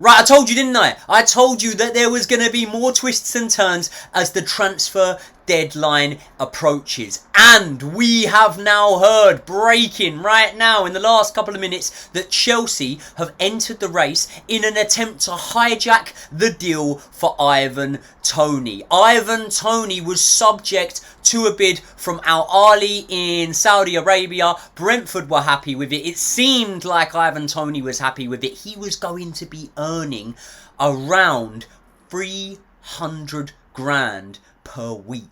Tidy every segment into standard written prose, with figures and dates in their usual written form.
Right, I told you, didn't I? I told you that there was going to be more twists and turns as the transfer deadline approaches. And we have now heard, breaking right now in the last couple of minutes, that Chelsea have entered the race in an attempt to hijack the deal for Ivan Toney. Ivan Toney was subject to a bid from Ahli in Saudi Arabia. Brentford were happy with it. It seemed like Ivan Toney was happy with it. He was going to be earning around 300 grand per week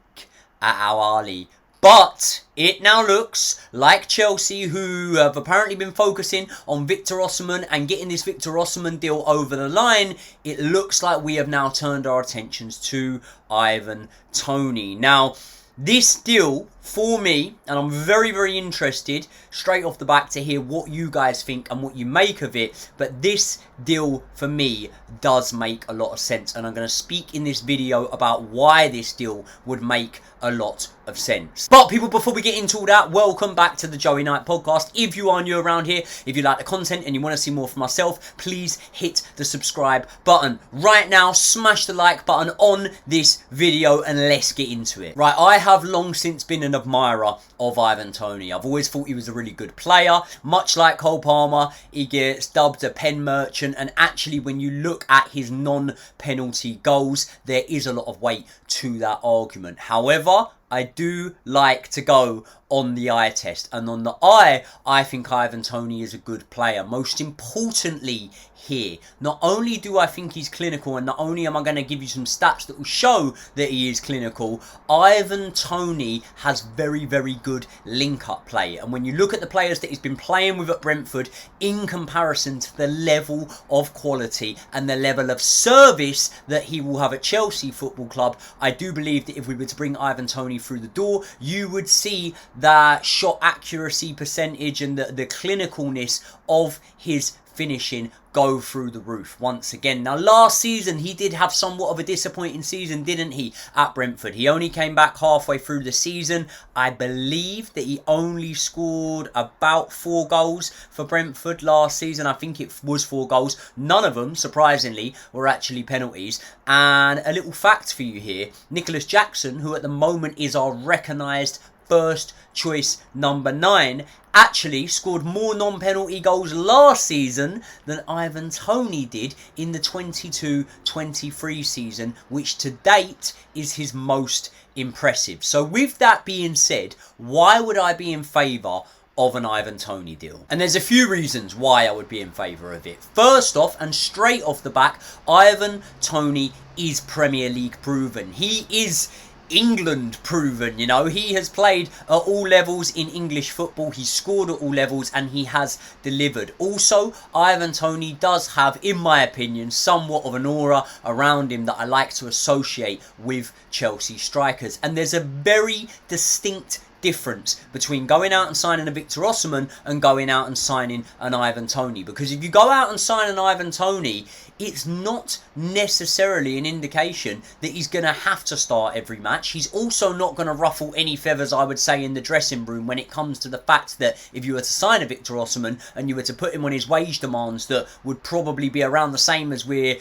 at Ahli. But it now looks like Chelsea, who have apparently been focusing on Victor Osimhen and getting this Victor Osimhen deal over the line, it looks like we have now turned our attentions to Ivan Toney. Now, this deal, for me, and I'm very, very interested straight off the back to hear what you guys think and what you make of it, but this deal, for me, does make a lot of sense, and I'm going to speak in this video about why this deal would make a lot of sense. But people, before we get into all that, welcome back to the Joey Knight podcast. If you are new around here, if you like the content and you want to see more from myself, please hit the subscribe button right now, smash the like button on this video, and let's get into it. Right, I have long since been an admirer of Ivan Toney. I've always thought he was a really good player. Much like Cole Palmer, he gets dubbed a pen merchant, and actually when you look at his non-penalty goals, there is a lot of weight to that argument. However, I do like to go on the eye test, and on the eye, I think Ivan Toney is a good player. Most importantly here, not only do I think he's clinical, and not only am I going to give you some stats that will show that he is clinical, Ivan Toney has very, very good link-up play. And when you look at the players that he's been playing with at Brentford, in comparison to the level of quality and the level of service that he will have at Chelsea Football Club, I do believe that if we were to bring Ivan Toney through the door, you would see that shot accuracy percentage and the clinicalness of his finishing go through the roof once again. Now, last season he did have somewhat of a disappointing season, didn't he, at Brentford? He only came back halfway through the season. I believe that he only scored about 4 goals for Brentford last season. I think it was 4 goals. None of them, surprisingly, were actually penalties. And a little fact for you here, Nicholas Jackson, who at the moment is our recognised first choice number 9, actually scored more non-penalty goals last season than Ivan Toney did in the 22-23 season, which to date is his most impressive. So with that being said, why would I be in favour of an Ivan Toney deal? And there's a few reasons why I would be in favour of it. First off, and straight off the back, Ivan Toney is Premier League proven. He is England proven, you know. He has played at all levels in English football. He's scored at all levels and he has delivered. Also, Ivan Toney does have, in my opinion, somewhat of an aura around him that I like to associate with Chelsea strikers. And there's a very distinct difference between going out and signing a Victor Osimhen and going out and signing an Ivan Toney. Because if you go out and sign an Ivan Toney, it's not necessarily an indication that he's going to have to start every match. He's also not going to ruffle any feathers, I would say, in the dressing room when it comes to the fact that if you were to sign a Victor Osimhen and you were to put him on his wage demands that would probably be around the same as we're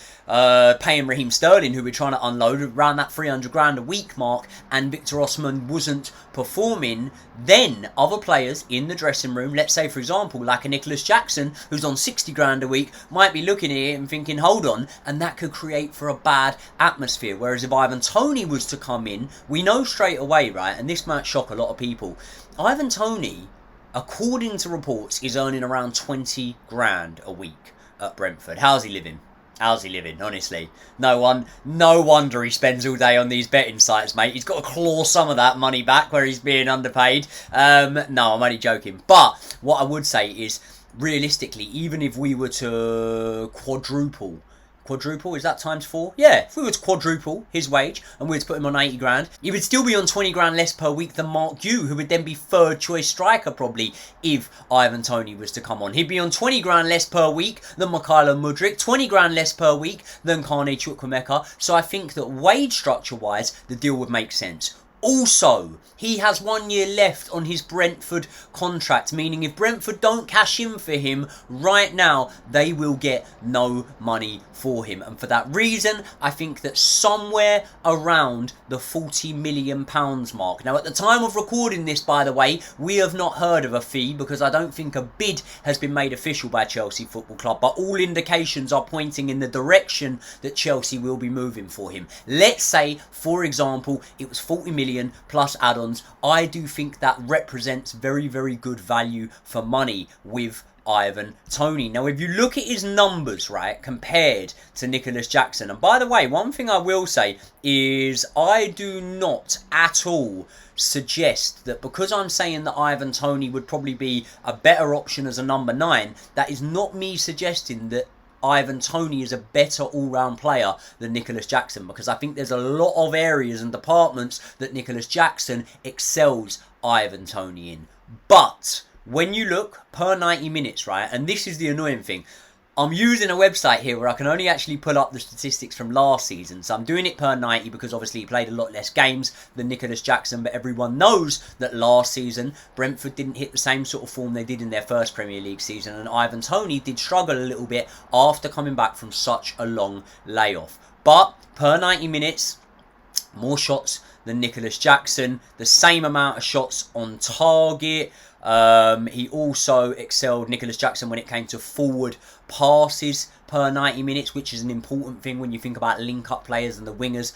paying Raheem Sterling, who we're trying to unload, around that 300 grand a week mark, and Victor Osimhen wasn't performing, then other players in the dressing room, let's say for example like a Nicholas Jackson who's on 60 grand a week, might be looking at it and thinking, hold on, and that could create for a bad atmosphere. Whereas if Ivan Toney was to come in, we know straight away, right, and this might shock a lot of people, Ivan Toney, according to reports, is earning around 20 grand a week at Brentford. How's he living? How's he living, honestly? No wonder he spends all day on these betting sites, mate. He's got to claw some of that money back where he's being underpaid. No, I'm only joking. But what I would say is, realistically, even if we were to quadruple, is that times 4? Yeah, if we were to quadruple his wage and we were to put him on 80 grand, he would still be on 20 grand less per week than Mark Yu, who would then be third choice striker probably if Ivan Toney was to come on. He'd be on 20 grand less per week than Mykhailo Mudryk, 20 grand less per week than Kane Chukwuemeka. So I think that wage structure wise, the deal would make sense. Also, he has 1 year left on his Brentford contract, meaning if Brentford don't cash in for him right now, they will get no money for him. And for that reason, I think that somewhere around the £40 million mark. Now, at the time of recording this, by the way, we have not heard of a fee because I don't think a bid has been made official by Chelsea Football Club, but all indications are pointing in the direction that Chelsea will be moving for him. Let's say, for example, it was 40 million plus add-ons. I do think that represents very, very good value for money with Ivan Toney. Now, if you look at his numbers, right, compared to Nicholas Jackson, and by the way, one thing I will say is I do not at all suggest that because I'm saying that Ivan Toney would probably be a better option as a number 9, that is not me suggesting that Ivan Toney is a better all-round player than Nicholas Jackson, because I think there's a lot of areas and departments that Nicholas Jackson excels Ivan Toney in. But when you look per 90 minutes, right, and this is the annoying thing, I'm using a website here where I can only actually pull up the statistics from last season. So I'm doing it per 90 because obviously he played a lot less games than Nicholas Jackson. But everyone knows that last season Brentford didn't hit the same sort of form they did in their first Premier League season. And Ivan Toney did struggle a little bit after coming back from such a long layoff. But per 90 minutes, more shots than Nicholas Jackson. The same amount of shots on target. He also excelled Nicholas Jackson when it came to forward passes per 90 minutes, which is an important thing when you think about link-up players and the wingers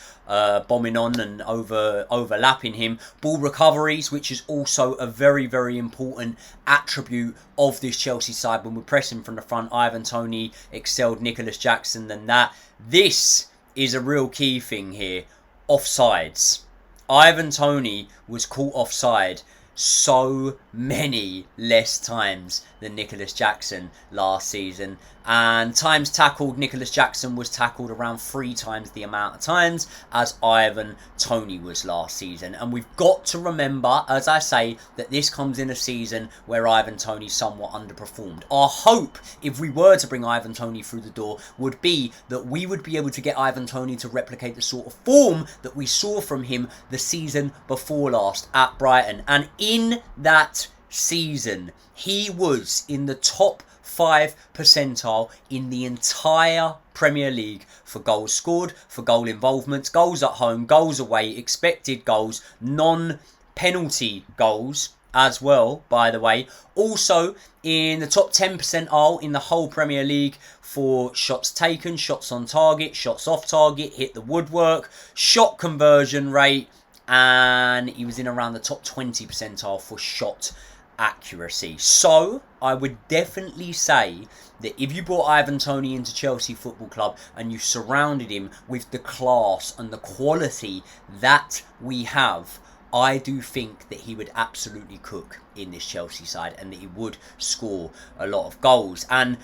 bombing on and overlapping him. Ball recoveries, which is also a very, very important attribute of this Chelsea side. When we're pressing from the front, Ivan Toney excelled Nicholas Jackson than that. This is a real key thing here. Offsides. Ivan Toney was caught offside so many less times than Nicholas Jackson last season, and times tackled, Nicholas Jackson was tackled around 3 times the amount of times as Ivan Toney was last season. And we've got to remember, as I say, that this comes in a season where Ivan Toney somewhat underperformed. Our hope, if we were to bring Ivan Toney through the door, would be that we would be able to get Ivan Toney to replicate the sort of form that we saw from him the season before last at Brighton. And in that season, he was in the top 5 percentile in the entire Premier League for goals scored, for goal involvements, goals at home, goals away, expected goals, non-penalty goals as well, by the way. Also in the top 10 percentile in the whole Premier League for shots taken, shots on target, shots off target, hit the woodwork, shot conversion rate, and he was in around the top 20 percentile for shot accuracy. So I would definitely say that if you brought Ivan Toney into Chelsea Football Club and you surrounded him with the class and the quality that we have, I do think that he would absolutely cook in this Chelsea side and that he would score a lot of goals. And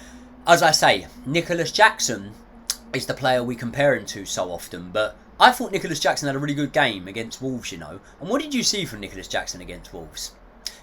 as I say, Nicholas Jackson is the player we compare him to so often, but I thought Nicholas Jackson had a really good game against Wolves, you know. And what did you see from Nicholas Jackson against Wolves?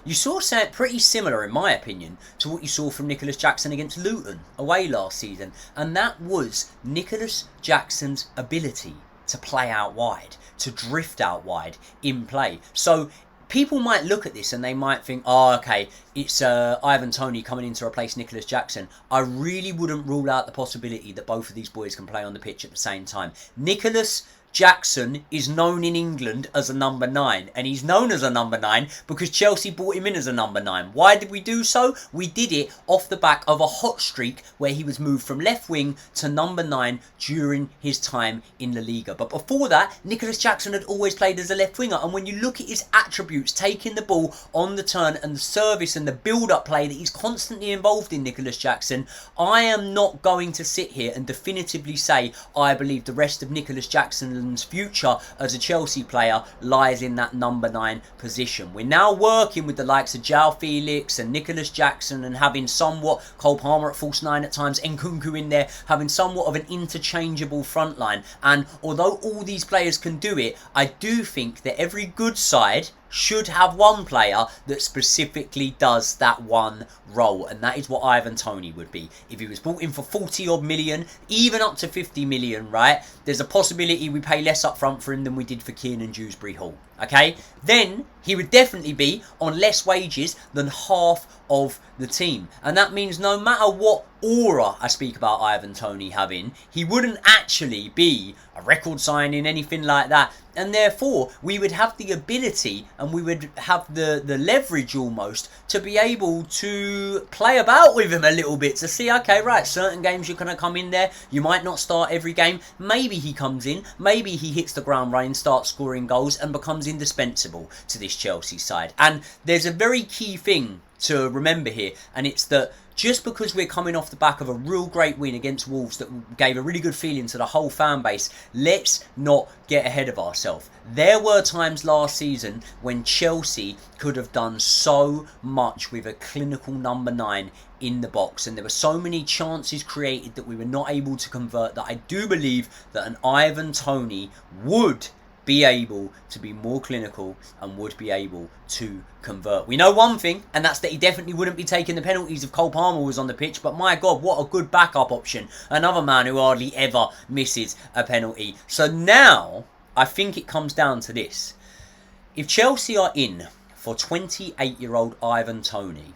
You saw something pretty similar, in my opinion, to what you saw from Nicholas Jackson against Luton away last season. And that was Nicholas Jackson's ability to play out wide, to drift out wide in play. So people might look at this and they might think, oh, okay, it's Ivan Toney coming in to replace Nicholas Jackson. I really wouldn't rule out the possibility that both of these boys can play on the pitch at the same time. Nicholas Jackson is known in England as a number 9, and he's known as a number 9 because Chelsea brought him in as a number 9. Why did we do so? We did it off the back of a hot streak where he was moved from left wing to number 9 during his time in La Liga. But before that, Nicholas Jackson had always played as a left winger, and when you look at his attributes, taking the ball on the turn and the service and the build-up play that he's constantly involved in, Nicholas Jackson, I am not going to sit here and definitively say I believe the rest of Nicholas Jackson's future as a Chelsea player lies in that number 9 position. We're now working with the likes of João Felix and Nicholas Jackson and having somewhat Cole Palmer at false 9 at times, Nkunku in there, having somewhat of an interchangeable front line. And although all these players can do it, I do think that every good side should have one player that specifically does that one role, and that is what Ivan Toney would be. If he was bought in for 40 odd million, even up to 50 million, right, there's a possibility we pay less up front for him than we did for Kiernan Dewsbury Hall, okay? Then he would definitely be on less wages than half of the team, and that means no matter what aura I speak about Ivan Toney having, he wouldn't actually be a record signing, anything like that, and therefore we would have the ability and we would have the leverage almost to be able to play about with him a little bit, to see, okay, right, certain games you're going to come in there, you might not start every game, maybe he comes in, maybe he hits the ground running, starts scoring goals and becomes indispensable to this Chelsea side. And there's a very key thing to remember here, and it's that just because we're coming off the back of a real great win against Wolves that gave a really good feeling to the whole fan base, let's not get ahead of ourselves. There were times last season when Chelsea could have done so much with a clinical number 9 in the box, and there were so many chances created that we were not able to convert, that I do believe that an Ivan Toney would be able to be more clinical and would be able to convert. We know one thing, and that's that he definitely wouldn't be taking the penalties if Cole Palmer was on the pitch, but my God, what a good backup option. Another man who hardly ever misses a penalty. So now, I think it comes down to this. If Chelsea are in for 28-year-old Ivan Toney,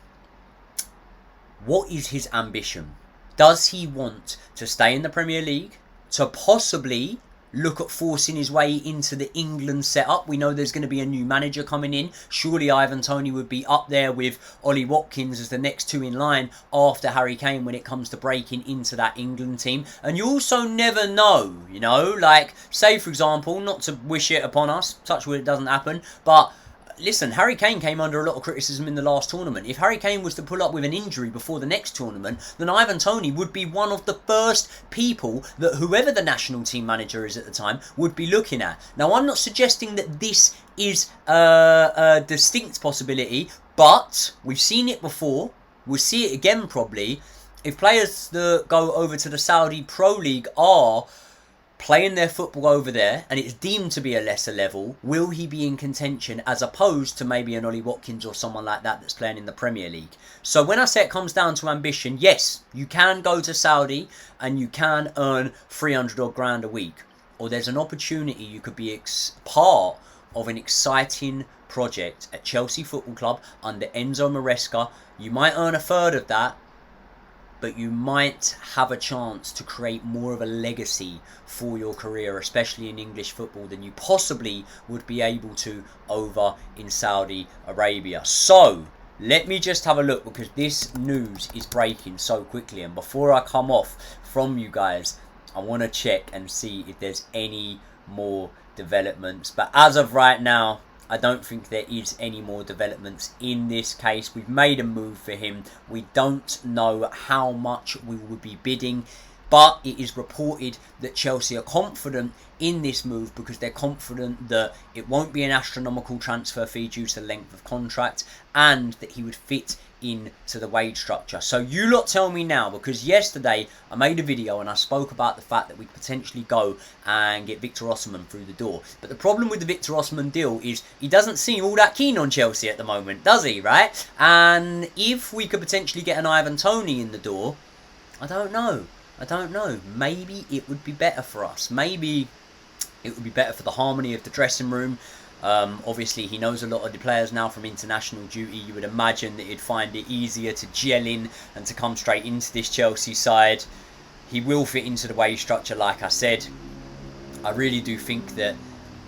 what is his ambition? Does he want to stay in the Premier League? To possibly look at forcing his way into the England setup? We know there's going to be a new manager coming in. Surely Ivan Toney would be up there with Ollie Watkins as the next two in line after Harry Kane when it comes to breaking into that England team. And you also never know, you know, like, say for example, not to wish it upon us, touch wood it doesn't happen, but listen, Harry Kane came under a lot of criticism in the last tournament. If Harry Kane was to pull up with an injury before the next tournament, then Ivan Toney would be one of the first people that whoever the national team manager is at the time would be looking at. Now, I'm not suggesting that this is a distinct possibility, but we've seen it before. We'll see it again probably. If players that go over to the Saudi Pro League are playing their football over there and it's deemed to be a lesser level, will he be in contention as opposed to maybe an Ollie Watkins or someone like that that's playing in the Premier League? So when I say it comes down to ambition, yes, you can go to Saudi and you can earn 300 odd grand a week, or there's an opportunity you could be part of an exciting project at Chelsea Football Club under Enzo Maresca. You might earn a third of that, but you might have a chance to create more of a legacy for your career, especially in English football, than you possibly would be able to over in Saudi Arabia. So, let me just have a look, because this news is breaking so quickly, and before I come off from you guys, I want to check and see if there's any more developments. But as of right now, I don't think there is any more developments in this case. We've made a move for him. We don't know how much we will be bidding, but it is reported that Chelsea are confident in this move because they're confident that it won't be an astronomical transfer fee due to the length of contract, and that he would fit into the wage structure. So you lot tell me now, because yesterday I made a video and I spoke about the fact that we potentially go and get Victor Osimhen through the door. But the problem with the Victor Osimhen deal is he doesn't seem all that keen on Chelsea at the moment, does he, right? And if we could potentially get an Ivan Toney in the door, I don't know. Maybe it would be better for us. Maybe it would be better for the harmony of the dressing room. Obviously, he knows a lot of the players now from international duty. You would imagine that he'd find it easier to gel in and to come straight into this Chelsea side. He will fit into the wage structure, like I said. I really do think that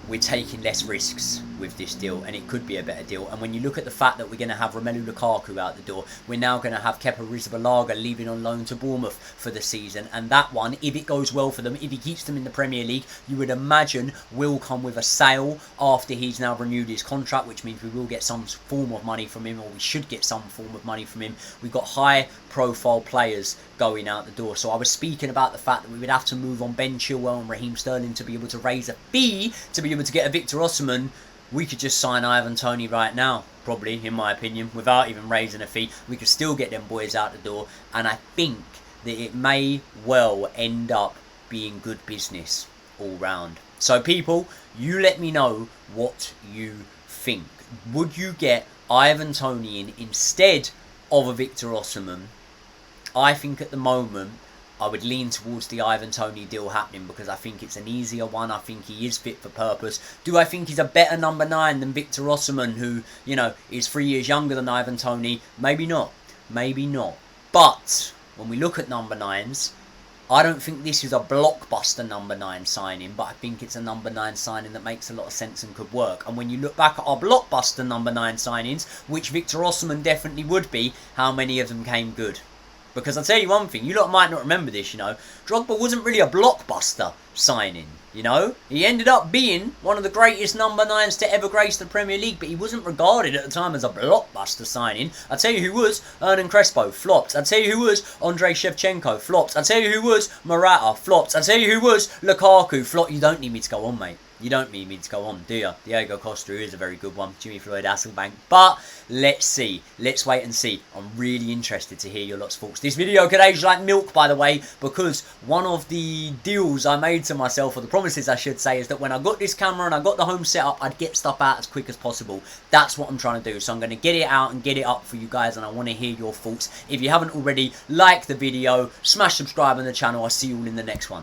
we're taking less risks with this deal, and it could be a better deal. And when you look at the fact that we're going to have Romelu Lukaku out the door, we're now going to have Kepa Arrizabalaga leaving on loan to Bournemouth for the season, and that one, if it goes well for them, if he keeps them in the Premier League, you would imagine will come with a sale after he's now renewed his contract, which means we will get some form of money from him, or we should get some form of money from him. We've got high profile players going out the door. So I was speaking about the fact that we would have to move on Ben Chilwell and Raheem Sterling to be able to raise a fee to be able to get a Victor Osimhen. We could just sign Ivan Toney right now, probably, in my opinion, without even raising a fee. We could still get them boys out the door, and I think that it may well end up being good business all round. So people, you let me know what you think. would you get Ivan Toney in instead of a Victor Osimhen? I think at the moment I would lean towards the Ivan Toney deal happening because I think it's an easier one. I think he is fit for purpose. Do I think he's a better number 9 than Victor Osimhen, who, you know, is 3 years younger than Ivan Toney? Maybe not. Maybe not. But when we look at number 9s, I don't think this is a blockbuster number 9 signing, but I think it's a number 9 signing that makes a lot of sense and could work. And when you look back at our blockbuster number 9 signings, which Victor Osimhen definitely would be, how many of them came good? Because I'll tell you one thing, you lot might not remember this, you know. Drogba wasn't really a blockbuster signing, you know. He ended up being one of the greatest number 9s to ever grace the Premier League, but he wasn't regarded at the time as a blockbuster signing. I'll tell you who was, Hernan Crespo, flopped. I'll tell you who was, Andrei Shevchenko, flopped. I'll tell you who was, Morata, flopped. I'll tell you who was, Lukaku, flopped. You don't need me to go on, mate. You don't need me to go on, do you? Diego Costa is a very good one. Jimmy Floyd Hasselbank. But let's see. Let's wait and see. I'm really interested to hear your lot's thoughts. This video could age like milk, by the way, because one of the deals I made to myself, or the promises I should say, is that when I got this camera and I got the home set up, I'd get stuff out as quick as possible. That's what I'm trying to do. So I'm going to get it out and get it up for you guys, and I want to hear your thoughts. If you haven't already, like the video, smash subscribe on the channel. I'll see you all in the next one.